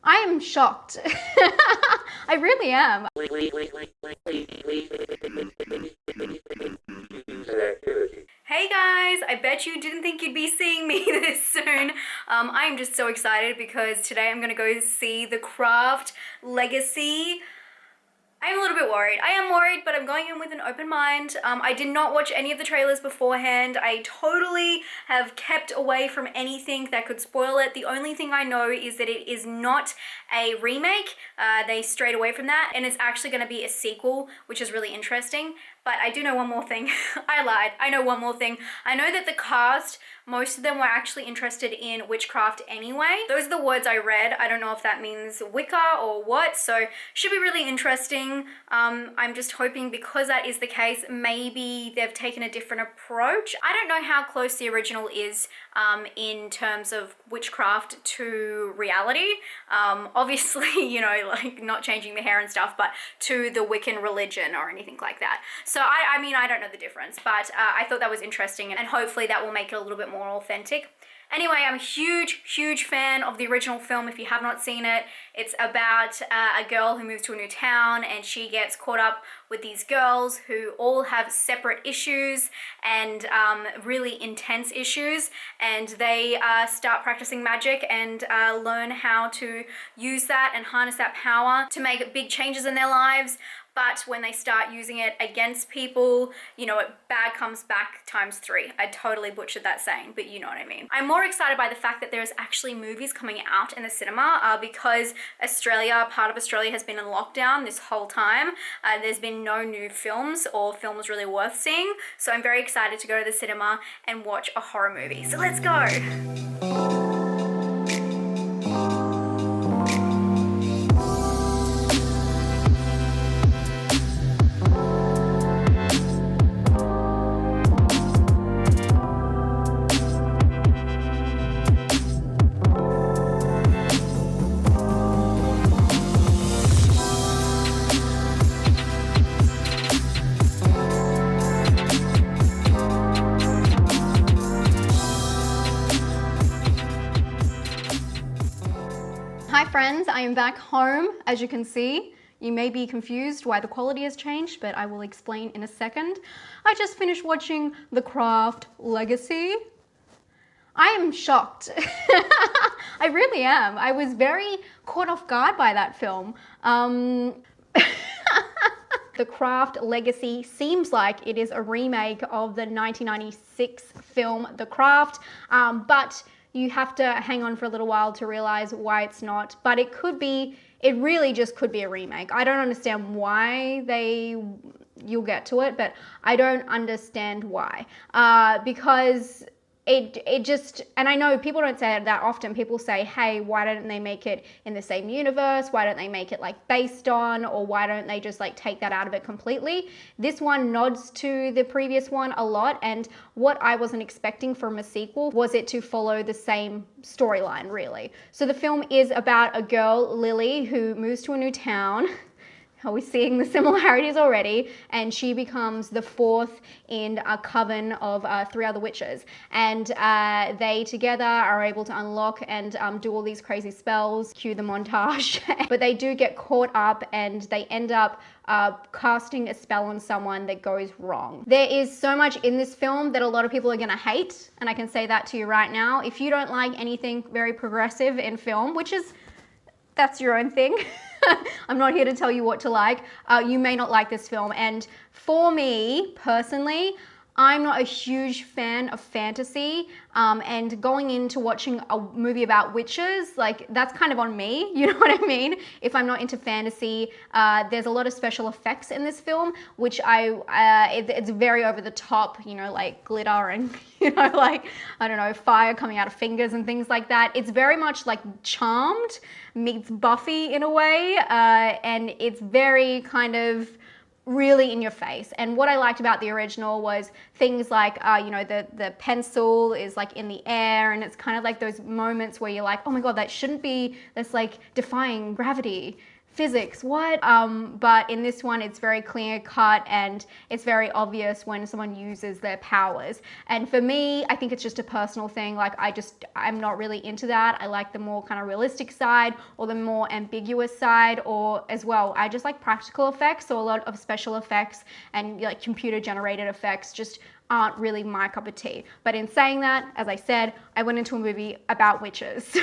I am shocked. I really am. Hey guys, I bet you didn't think you'd be seeing me this soon. I am just so excited because today I'm gonna go see The Craft Legacy. I'm a little bit worried. I am worried, but I'm going in with an open mind. I did not watch any of the trailers beforehand. I totally have kept away from anything that could spoil it. The only thing I know is that it is not a remake. They strayed away from that, and it's actually going to be a sequel, which is really interesting. But I do know one more thing. I lied. I know one more thing. I know that the cast, most of them were actually interested in witchcraft anyway. Those are the words I read. I don't know if that means Wicca or what, so should be really interesting. I'm just hoping because that is the case, maybe they've taken a different approach. I don't know how close the original is in terms of witchcraft to reality. Obviously, you know, like not changing the hair and stuff, but to the Wiccan religion or anything like that. So I mean, I don't know the difference, but I thought that was interesting, and hopefully that will make it a little bit more authentic. Anyway, I'm a huge fan of the original film. If you have not seen it, it's about a girl who moves to a new town, and she gets caught up with these girls who all have separate issues and really intense issues, and they start practicing magic and learn how to use that and harness that power to make big changes in their lives. But when they start using it against people, you know, bad comes back ×3. I totally butchered that saying, but you know what I mean. I'm more excited by the fact that there's actually movies coming out in the cinema because part of Australia has been in lockdown this whole time. There's been no new films or films really worth seeing. So I'm very excited to go to the cinema and watch a horror movie. So let's go. Hi friends, I am back home. As you can see, you may be confused why the quality has changed, but I will explain in a second. I just finished watching The Craft Legacy. I am shocked. I really am. I was very caught off guard by that film. The Craft Legacy seems like it is a remake of the 1996 film The Craft, but you have to hang on for a little while to realize why it's not, but it really just could be a remake. I don't understand why you'll get to it, but I don't understand why. Because it just, and I know people don't say it that often. People say, hey, why don't they make it in the same universe? Why don't they make it like based on, or why don't they just like take that out of it completely? This one nods to the previous one a lot, and what I wasn't expecting from a sequel was it to follow the same storyline, really. So the film is about a girl, Lily, who moves to a new town. Are we seeing the similarities already? And she becomes the fourth in a coven of 3 other witches. And they together are able to unlock and do all these crazy spells, cue the montage. But they do get caught up, and they end up casting a spell on someone that goes wrong. There is so much in this film that a lot of people are gonna hate, and I can say that to you right now. If you don't like anything very progressive in film, that's your own thing. I'm not here to tell you what to like. You may not like this film. And for me, personally, I'm not a huge fan of fantasy, and going into watching a movie about witches, like that's kind of on me, you know what I mean? If I'm not into fantasy, there's a lot of special effects in this film, which it's very over the top, you know, like glitter and, you know, like, I don't know, fire coming out of fingers and things like that. It's very much like Charmed meets Buffy in a way, and it's very kind of really in your face. And what I liked about the original was things like, you know, the pencil is like in the air, and it's kind of like those moments where you're like, oh my God, that shouldn't be, that's like defying gravity. physics, what? But in this one, it's very clear cut and it's very obvious when someone uses their powers. And for me, I think it's just a personal thing. Like I'm not really into that. I like the more kind of realistic side or the more ambiguous side, or as well, I just like practical effects. So a lot of special effects and like computer generated effects just aren't really my cup of tea. But in saying that, as I said, I went into a movie about witches. So,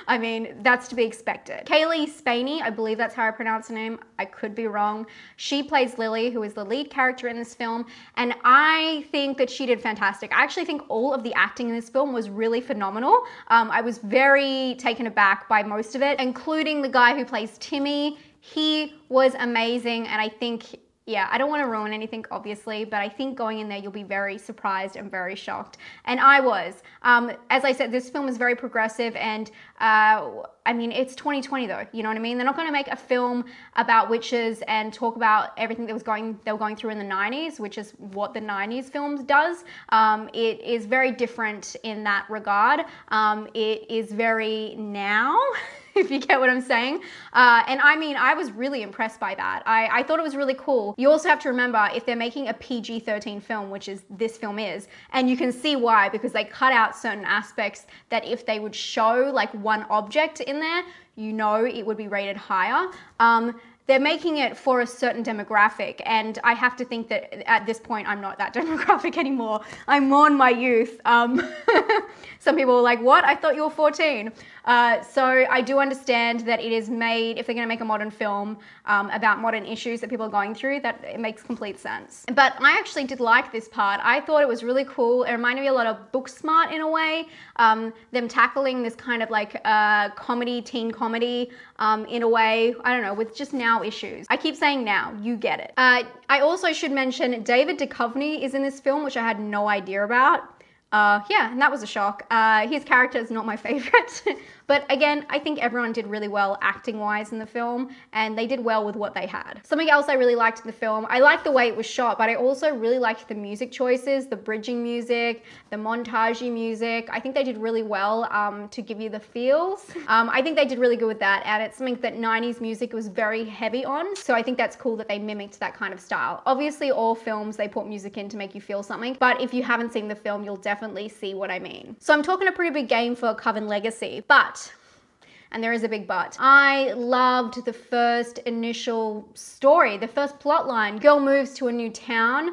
I mean, that's to be expected. Kaylee Spaney, I believe that's how I pronounce her name. I could be wrong. She plays Lily, who is the lead character in this film. And I think that she did fantastic. I actually think all of the acting in this film was really phenomenal. I was very taken aback by most of it, including the guy who plays Timmy. He was amazing. And I think, yeah, I don't want to ruin anything, obviously, but I think going in there, you'll be very surprised and very shocked. And I was. As I said, this film is very progressive, and I mean, it's 2020 though, you know what I mean? They're not going to make a film about witches and talk about everything that they were going through in the 90s, which is what the 90s films does. It is very different in that regard. It is very now, if you get what I'm saying. And I mean, I was really impressed by that. I thought it was really cool. You also have to remember, if they're making a PG-13 film, which is this film is, and you can see why, because they cut out certain aspects that if they would show like one object in there, you know it would be rated higher. They're making it for a certain demographic, and I have to think that at this point I'm not that demographic anymore. I'm more in my youth. Some people are like, what? I thought you were 14. So I do understand that it is made, if they're going to make a modern film about modern issues that people are going through, that it makes complete sense. But I actually did like this part. I thought it was really cool. It reminded me a lot of Booksmart in a way. Them tackling this kind of like comedy, teen comedy in a way, I don't know, with just now issues. I keep saying now, you get it. I also should mention David Duchovny is in this film, which I had no idea about. Yeah, and that was a shock. His character is not my favorite. But again, I think everyone did really well acting-wise in the film, and they did well with what they had. Something else I really liked in the film, I liked the way it was shot, but I also really liked the music choices, the bridging music, the montagey music. I think they did really well to give you the feels. I think they did really good with that, and it's something that 90s music was very heavy on, so I think that's cool that they mimicked that kind of style. Obviously, all films, they put music in to make you feel something, but if you haven't seen the film, you'll definitely see what I mean. So I'm talking a pretty big game for Coven Legacy, but, and there is a big but, I loved the first initial story, the first plot line. Girl moves to a new town.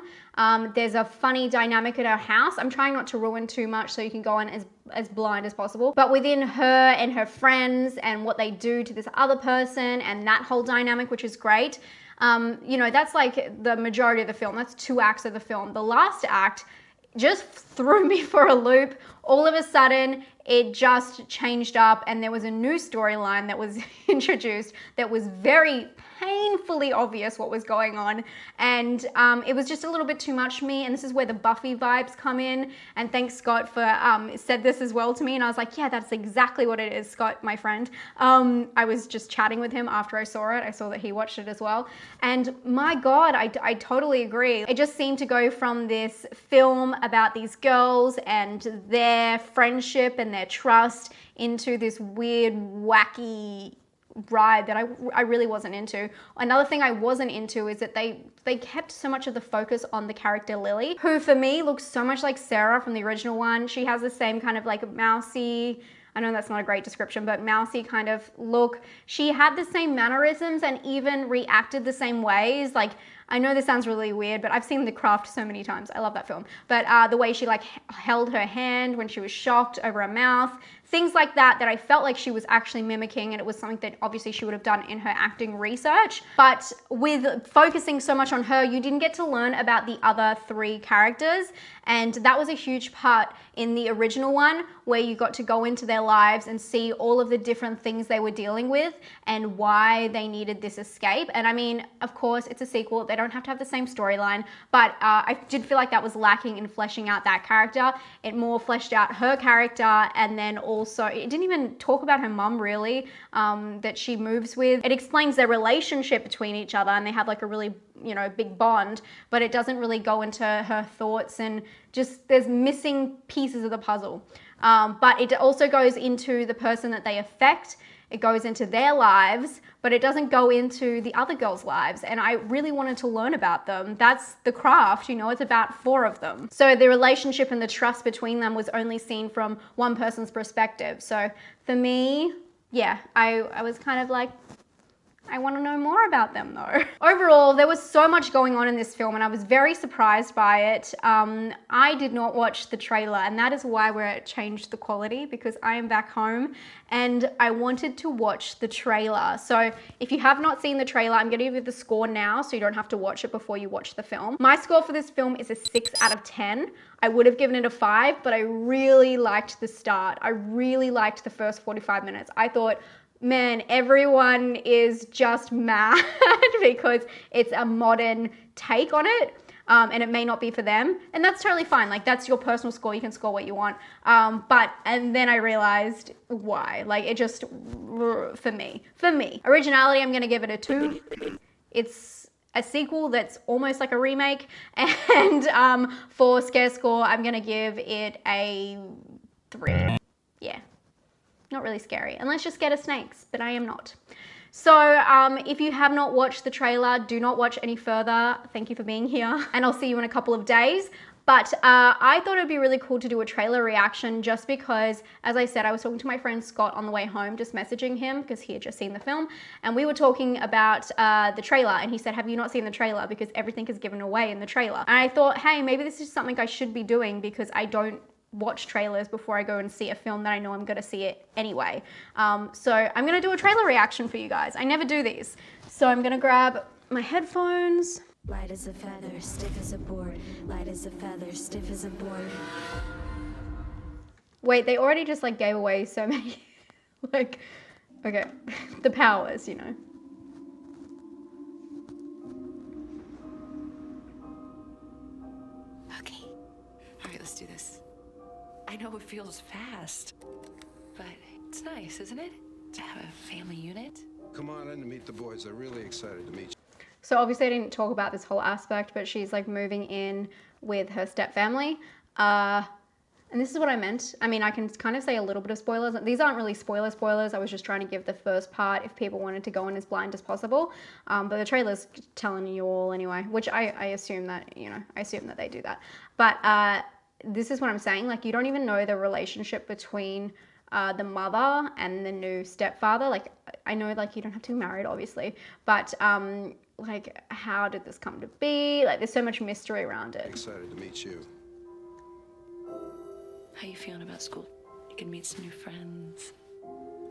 There's a funny dynamic at her house. I'm trying not to ruin too much so you can go in as blind as possible. But within her and her friends and what they do to this other person and that whole dynamic, which is great. You know, that's like the majority of the film. That's 2 acts of the film. The last act just threw me for a loop. All of a sudden, it just changed up and there was a new storyline that was introduced that was very painfully obvious what was going on, and it was just a little bit too much for me, and this is where the Buffy vibes come in, and thanks Scott for said this as well to me, and I was like, yeah, that's exactly what it is, Scott, my friend. I was just chatting with him after I saw it. I saw that he watched it as well, and my God, I totally agree. It just seemed to go from this film about these girls and their friendship and their trust into this weird, wacky ride that I really wasn't into. Another thing I wasn't into is that they kept so much of the focus on the character Lily, who for me looks so much like Sarah from the original one. She has the same kind of like mousy, I know that's not a great description, but mousy kind of look. She had the same mannerisms and even reacted the same ways. Like, I know this sounds really weird, but I've seen The Craft so many times. I love that film. But the way she like held her hand when she was shocked over her mouth, things like that I felt like she was actually mimicking, and it was something that obviously she would have done in her acting research. But with focusing so much on her, you didn't get to learn about the other 3 characters, and that was a huge part in the original one, where you got to go into their lives and see all of the different things they were dealing with and why they needed this escape. And I mean, of course, it's a sequel. They don't have to have the same storyline, but I did feel like that was lacking in fleshing out that character. It more fleshed out her character, and then also, it didn't even talk about her mum really, that she moves with. It explains their relationship between each other, and they have like a really, you know, big bond, but it doesn't really go into her thoughts, and just there's missing pieces of the puzzle. But it also goes into the person that they affect, it goes into their lives, but it doesn't go into the other girls' lives. And I really wanted to learn about them. That's the craft, you know, it's about 4 of them. So the relationship and the trust between them was only seen from one person's perspective. So for me, yeah, I was kind of like, I want to know more about them though. Overall, there was so much going on in this film and I was very surprised by it. I did not watch the trailer, and that is why we're changed the quality, because I am back home and I wanted to watch the trailer. So if you have not seen the trailer, I'm going to give you the score now so you don't have to watch it before you watch the film. My score for this film is a 6 out of 10. I would have given it a 5, but I really liked the start. I really liked the first 45 minutes. I thought, man, everyone is just mad because it's a modern take on it, and it may not be for them, and that's totally fine. Like, that's your personal score. You can score what you want. And then I realized why. Like, it just, for me. Originality, I'm gonna give it a 2. It's a sequel that's almost like a remake, and for scare score, I'm gonna give it a 3. Yeah. Not really scary, unless you're scared of snakes, but I am not. So if you have not watched the trailer, do not watch any further. Thank you for being here, and I'll see you in a couple of days. But I thought it'd be really cool to do a trailer reaction just because, as I said, I was talking to my friend Scott on the way home, just messaging him because he had just seen the film, and we were talking about the trailer, and he said, have you not seen the trailer? Because everything is given away in the trailer. And I thought, hey, maybe this is something I should be doing because I don't watch trailers before I go and see a film that I know I'm going to see it anyway. So I'm going to do a trailer reaction for you guys. I never do these. So I'm going to grab my headphones. Light as a feather, stiff as a board. Light as a feather, stiff as a board. Wait, they already just like gave away so many, like, okay, the powers, you know. Okay. All right, let's do this. I know it feels fast, but it's nice, isn't it? To have a family unit. Come on in to meet the boys. They're really excited to meet you. So obviously I didn't talk about this whole aspect, but she's like moving in with her step family. And this is what I meant. I mean, I can kind of say a little bit of spoilers. These aren't really spoilers. I was just trying to give the first part if people wanted to go in as blind as possible. But the trailer's telling you all anyway, which I assume that, you know, I assume that they do that. But this is what I'm saying. Like, you don't even know the relationship between the mother and the new stepfather. Like, I know, like, you don't have to be married, obviously, but like, how did this come to be? Like, there's so much mystery around it. Excited to meet you. How you feeling about school? You can meet some new friends.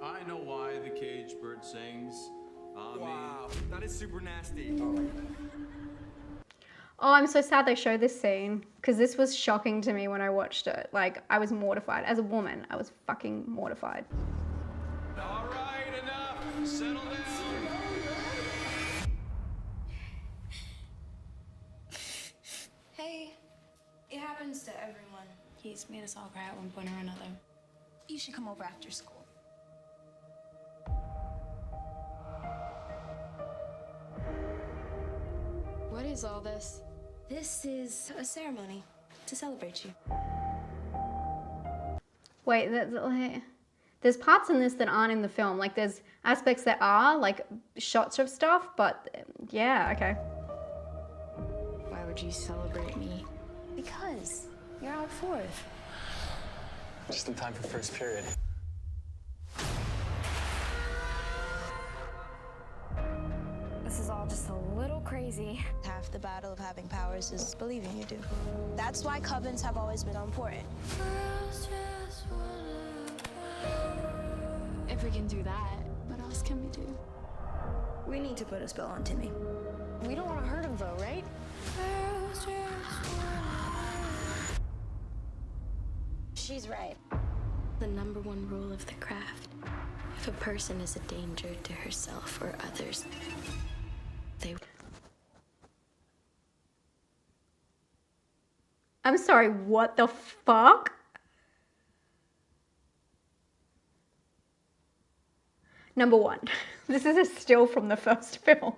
I know why the caged bird sings. Wow, that is super nasty. Oh, I'm so sad they showed this scene because this was shocking to me when I watched it. Like, I was mortified. As a woman, I was fucking mortified. All right, enough. Settle down. Hey, it happens to everyone. He's made us all cry at one point or another. You should come over after school. What is all this? This is a ceremony to celebrate you. Wait, there's parts in this that aren't in the film. Like, there's aspects that are, like, shots of stuff, but yeah, okay. Why would you celebrate me? Because you're out 4th. Just in time for first period. This is all just a little crazy. Half the battle of having powers is believing you do. That's why covens have always been important. If we can do that, what else can we do? We need to put a spell on Timmy. We don't want to hurt him though, right? She's right. The #1 rule of the craft. If a person is a danger to herself or others, they... I'm sorry, what the fuck? Number 1, this is a still from the first film.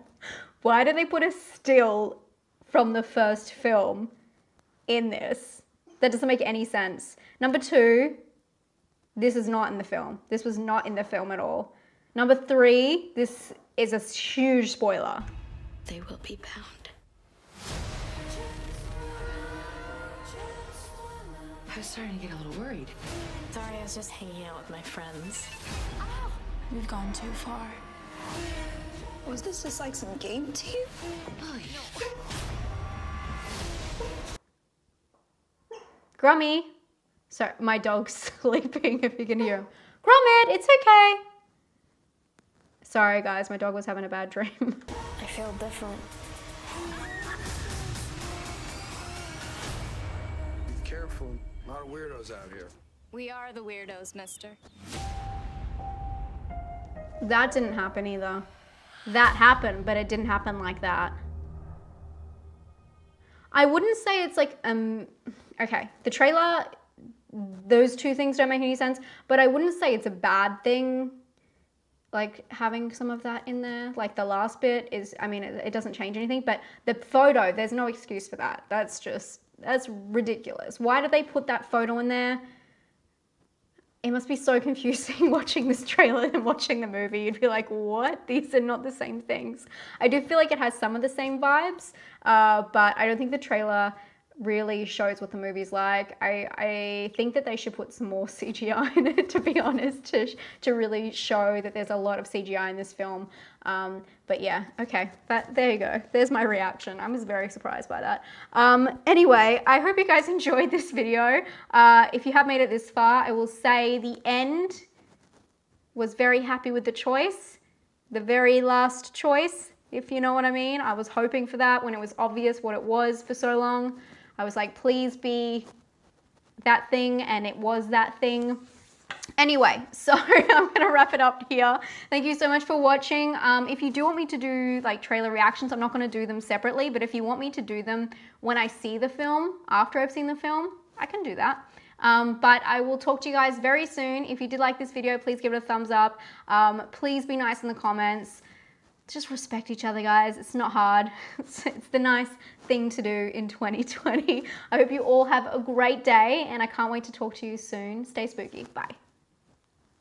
Why did they put a still from the first film in this? That doesn't make any sense. Number 2, this is not in the film. This was not in the film at all. Number 3, this is a huge spoiler. They will be bound. I was starting to get a little worried. Sorry, I was just hanging out with my friends. We've gone too far. Was this just like some game to you? Molly. Grummy. So my dog's sleeping, if you can hear him. Gromit, it's okay. Sorry guys, my dog was having a bad dream. I feel different. Be careful. A lot of weirdos out here. We are the weirdos, mister. That didn't happen either. That happened, but it didn't happen like that. I wouldn't say it's like, okay, the trailer, those two things don't make any sense, but I wouldn't say it's a bad thing, like having some of that in there. Like the last bit is, I mean, it doesn't change anything, but the photo, there's no excuse for that. That's ridiculous. Why did they put that photo in there? It must be so confusing watching this trailer and watching the movie. You'd be like, what? These are not the same things. I do feel like it has some of the same vibes, but I don't think the trailer really shows what the movie's like. I think that they should put some more CGI in it, to be honest, to really show that there's a lot of CGI in this film. But yeah, okay, there you go. There's my reaction. I was very surprised by that. Anyway, I hope you guys enjoyed this video. If you have made it this far, I will say the end was very happy with the choice. The very last choice, if you know what I mean. I was hoping for that when it was obvious what it was for so long. I was like, please be that thing, and it was that thing. Anyway, so I'm gonna wrap it up here. Thank you so much for watching. If you do want me to do like trailer reactions, I'm not gonna do them separately, but if you want me to do them when I see the film, after I've seen the film, I can do that. But I will talk to you guys very soon. If you did like this video, please give it a thumbs up. Please be nice in the comments. Just respect each other, guys. It's not hard. It's the nice thing to do in 2020. I hope you all have a great day, and I can't wait to talk to you soon. Stay spooky. Bye.